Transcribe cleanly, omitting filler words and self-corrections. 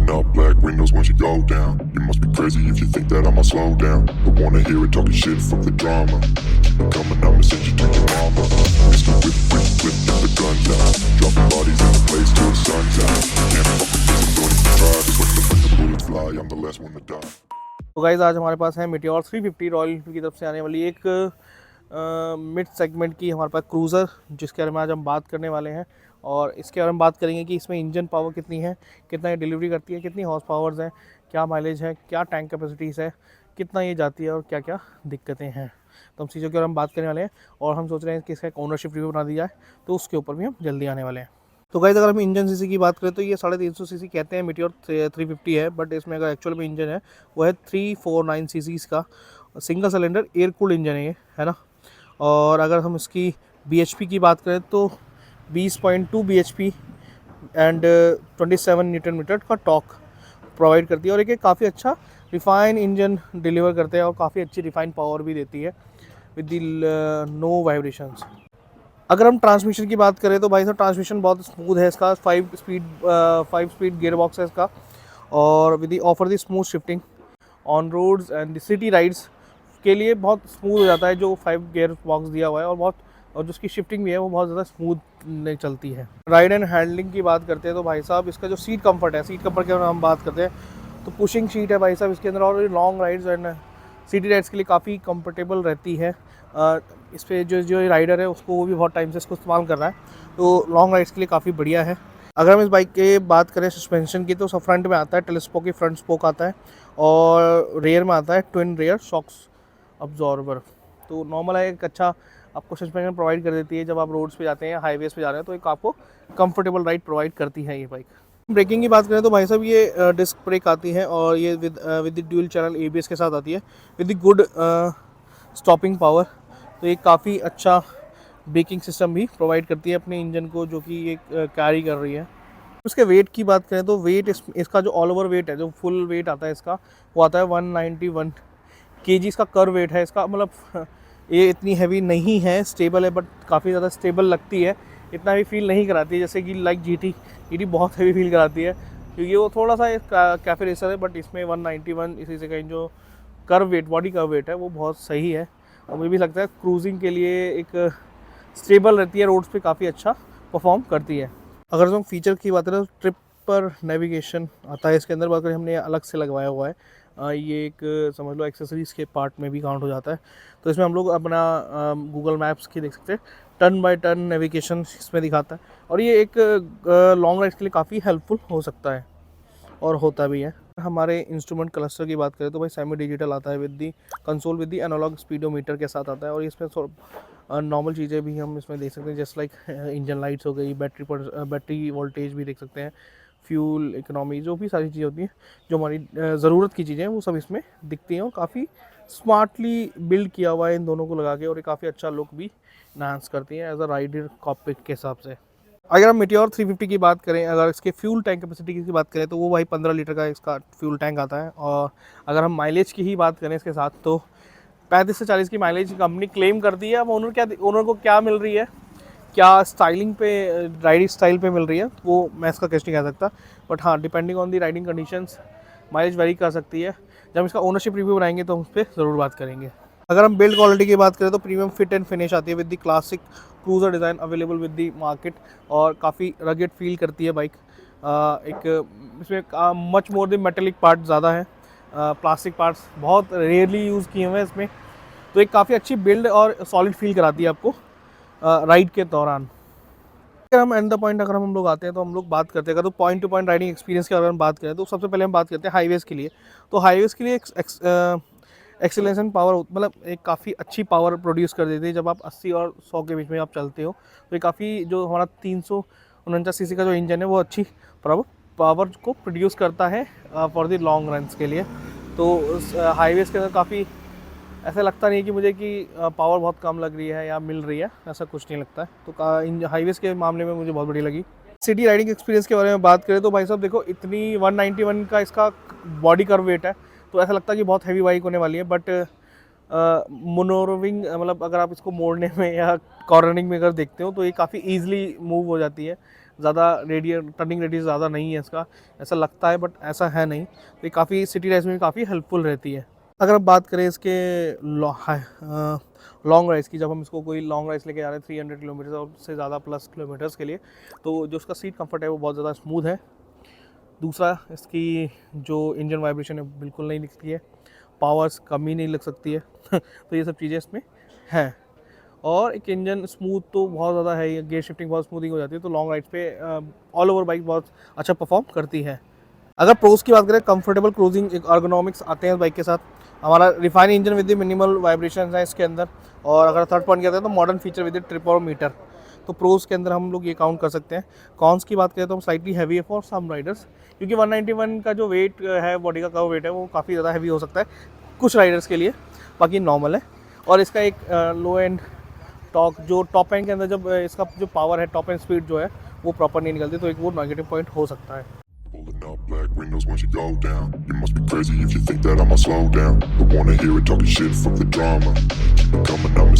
Rolling up black windows once you go down. You must be crazy if you think that I'ma slow down. Don't wanna hear it talking shit, fuck the drama. Keep it coming, I'ma send you to your mama. Mr. Whip, whip, whip, get the guns out. Dropping bodies in the place till the sun's out. Can't fuck with this, I'm don't even try. Just when the bullets fly, I'm the last one to die. तो guys आज हमारे पास है meteor 350 royal Enfield की तरफ से आने वाली एक मिड सेगमेंट की हमारे पास क्रूज़र, जिसके बारे में आज हम बात करने वाले हैं। और इसके बारे में बात करेंगे कि इसमें इंजन पावर कितनी है, कितना ये डिलीवरी करती है, कितनी हॉर्स पावर्स हैं, क्या माइलेज है, क्या टैंक कैपेसिटीज़ है, कितना ये जाती है और क्या क्या दिक्कतें हैं। तो हम चीज़ों के बारे में बात करने वाले हैं और हम सोच रहे हैं कि इसका एक ओनरशिप रिव्यू बना दिया जाए, तो उसके ऊपर भी हम जल्दी आने वाले हैं। तो गाइस अगर हम इंजन सीसी की बात करें तो ये 350 सीसी कहते हैं, मीटियोर 350 है, बट इसमें अगर एक्चुअल में इंजन है वो है 349 सीसी का single cylinder air cooled engine है ये, है ना। और अगर हम इसकी बीएचपी की बात करें तो 20.2 बीएचपी एंड 27 न्यूटन मीटर का टॉर्क प्रोवाइड करती है और एक काफ़ी अच्छा रिफाइन इंजन डिलीवर करते हैं और काफ़ी अच्छी रिफाइन पावर भी देती है विद दी नो वाइब्रेशंस। अगर हम ट्रांसमिशन की बात करें तो भाई साहब ट्रांसमिशन बहुत स्मूथ है इसका, 5 स्पीड गियर बॉक्स है इसका और with the offer the smooth shifting on roads and city rides के लिए बहुत स्मूथ हो जाता है जो 5 गियर बॉक्स दिया हुआ है और जिसकी शिफ्टिंग भी है वो बहुत ज़्यादा स्मूथ नहीं चलती है। राइड एंड हैंडलिंग की बात करते हैं तो भाई साहब इसका जो सीट कंफर्ट है, सीट कंफर्ट के बारे में हम बात करते हैं तो पुशिंग सीट है भाई साहब इसके अंदर और long rides and city rides के लिए काफ़ी कंफर्टेबल रहती है। इस पर जो राइडर है उसको वो भी बहुत टाइम से इसको इस्तेमाल कर रहा है, तो लॉन्ग राइड्स के लिए काफ़ी बढ़िया है। अगर हम इस बाइक की बात करें सस्पेंशन की तो फ्रंट में आता है टेलीस्कोप की फ्रंट स्पोक आता है और रेयर में आता है ट्विन रेयर शॉक्स अब्जॉर्बर। तो नॉर्मल है, एक अच्छा आपको सस्पेंशन प्रोवाइड कर देती है जब आप रोड्स पे जाते हैं, हाईवेज़ पे जा रहे हैं, तो एक आपको कंफर्टेबल राइड प्रोवाइड करती है ये बाइक। ब्रेकिंग की बात करें तो भाई साहब ये डिस्क ब्रेक आती है और ये with the dual channel ABS के साथ आती है with the good stopping power. तो ये काफ़ी अच्छा ब्रेकिंग सिस्टम भी प्रोवाइड करती है अपने इंजन को, जो कि ये कैरी कर रही है। उसके वेट की बात करें तो वेट इसका जो ऑल ओवर वेट है, जो फुल वेट आता है इसका, वो आता है 191 केजी इसका कर वेट है इसका। मतलब ये इतनी हैवी नहीं है, स्टेबल है, बट काफ़ी ज़्यादा स्टेबल लगती है, इतना भी फील नहीं कराती है जैसे कि लाइक जीटी बहुत हैवी फील कराती है, क्योंकि वो थोड़ा सा कैफे रेसर है, बट इसमें 191 इसी से कहीं जो curve wait, body curve wait है वो बहुत सही है और मुझे भी लगता है क्रूजिंग के लिए एक स्टेबल रहती है, रोड्स पे काफ़ी अच्छा परफॉर्म करती है। अगर हम फीचर की बात करें तो ट्रिप पर नेविगेशन आता है इसके अंदर, बात करें हमने अलग से लगवाया हुआ है, ये एक समझ लो एक्सेसरीज़ के पार्ट में भी काउंट हो जाता है। तो इसमें हम लोग अपना गूगल मैप्स की देख सकते हैं, टर्न बाय टर्न नेविगेशन इसमें दिखाता है और ये एक लॉन्ग राइड के लिए काफ़ी हेल्पफुल हो सकता है और होता भी है। हमारे इंस्ट्रूमेंट क्लस्टर की बात करें तो भाई सेमी डिजिटल आता है with the console with the analog speedometer के साथ आता है और इसमें नॉर्मल चीज़ें भी हम इसमें देख सकते हैं, जस्ट लाइक इंजन लाइट्स हो गई, बैटरी वोल्टेज भी देख सकते हैं, फ्यूल इकोनॉमी, जो भी सारी चीज़ें होती हैं जो हमारी ज़रूरत की चीज़ें हैं वो सब इसमें दिखती हैं और काफ़ी स्मार्टली बिल्ड किया हुआ है इन दोनों को लगा के और ये काफ़ी अच्छा लुक भी इन्हांस करती हैं एज अ राइडर कॉकपिट के हिसाब से। अगर हम मीटियोर 350 की बात करें, अगर इसके फ्यूल टैंक कैपेसिटी की बात करें तो वो भाई 15 लीटर का इसका फ्यूल टैंक आता है और अगर हम माइलेज की ही बात करें इसके साथ तो 35 से 40 की माइलेज कंपनी क्लेम करती है। अब ओनर को क्या मिल रही है, क्या स्टाइलिंग पे, राइडिंग स्टाइल पे मिल रही है, वो मैं इसका कैश नहीं कह सकता, बट हाँ depending on the riding conditions mileage very कर सकती है। जब हम इसका ओनरशिप रिव्यू बनाएंगे तो हम उस पर ज़रूर बात करेंगे। अगर हम बिल्ड क्वालिटी की बात करें तो प्रीमियम फिट एंड फिनिश आती है with the classic cruiser design available with the market और काफ़ी रगेड फील करती है बाइक। एक इसमें much more the metallic part ज़्यादा है, प्लास्टिक पार्ट्स बहुत रेयरली यूज़ किए हुए हैं इसमें, तो एक काफ़ी अच्छी बिल्ड और सॉलिड फील कराती है आपको राइड के दौरान। अगर हम एंड द पॉइंट अगर हम लोग आते हैं तो हम लोग बात करते हैं, अगर तो point two point riding experience की अगर हम बात करें तो सबसे पहले हम बात करते हैं हाईवेज़ के लिए। तो हाईवेज़ के लिए एक्सीलरेशन पावर मतलब एक काफ़ी अच्छी पावर प्रोड्यूस कर देती है जब आप 80 और 100 के बीच में आप चलते हो, तो ये काफ़ी जो हमारा 349 सीसी का जो इंजन है वो अच्छी पावर को प्रोड्यूस करता है फॉर द लॉन्ग रन्स के लिए। तो हाईवेज़ के अंदर काफ़ी ऐसा लगता नहीं है कि मुझे कि पावर बहुत कम लग रही है या मिल रही है, ऐसा कुछ नहीं लगता है। तो हाईवेज़ के मामले में मुझे बहुत बढ़िया लगी। सिटी राइडिंग एक्सपीरियंस के बारे में बात करें तो भाई साहब देखो, इतनी 191 का इसका बॉडी कर्व वेट है, तो ऐसा लगता है कि बहुत हैवी बाइक होने वाली है, बट मनोरविंग मतलब अगर आप इसको मोड़ने में या कॉर्नरिंग में अगर देखते हो तो ये काफ़ी ईजिली मूव हो जाती है। ज़्यादा टर्निंग रेडियस ज़्यादा नहीं है इसका, ऐसा लगता है बट ऐसा है नहीं। तो ये काफ़ी सिटी राइड्स में काफ़ी हेल्पफुल रहती है। अगर आप बात करें इसके लॉन्ग राइड्स की, जब हम इसको कोई लॉन्ग राइड्स लेके जा रहे हैं 300 किलोमीटर और से ज़्यादा प्लस किलोमीटर्स के लिए, तो जो उसका सीट कंफर्ट है वो बहुत ज़्यादा स्मूथ है। दूसरा, इसकी जो इंजन वाइब्रेशन है बिल्कुल नहीं दिखती है, पावर्स कमी नहीं लग सकती है तो ये सब चीज़ें इसमें हैं। और एक इंजन स्मूथ तो बहुत ज़्यादा है, ये गियर शिफ्टिंग बहुत स्मूथिंग हो जाती है, तो लॉन्ग राइड्स पे ऑल ओवर बाइक बहुत अच्छा परफॉर्म करती है। अगर प्रोस की बात करें, कंफर्टेबल क्रूजिंग, एक अर्गोनॉमिक्स आते हैं बाइक के साथ। हमारा refine engine with minimal vibration है इसके अंदर। और अगर थर्ड पॉइंट कहते हैं तो मॉडर्न फीचर विद ट्रिपोमीटर। तो प्रोस के अंदर हम लोग ये काउंट कर सकते हैं। कॉन्स की बात करें तो हम स्लाइटली हैवी है फॉर सम राइडर्स, क्योंकि 191 का जो वेट है, बॉडी का कर्व वेट है, वो काफ़ी ज़्यादा हैवी हो सकता है कुछ राइडर्स के लिए, बाकी नॉर्मल है। और इसका एक लो एंड टॉक, जो टॉप एंड के अंदर जब इसका जो पावर है, टॉप एंड स्पीड जो है वो प्रॉपर नहीं निकलती, तो एक वो नेगेटिव पॉइंट हो सकता है। Pulling up black windows once you go down. You must be crazy if you think that I'ma slow down. Don't wanna hear it talking shit, fuck the drama. Keep it coming, I'm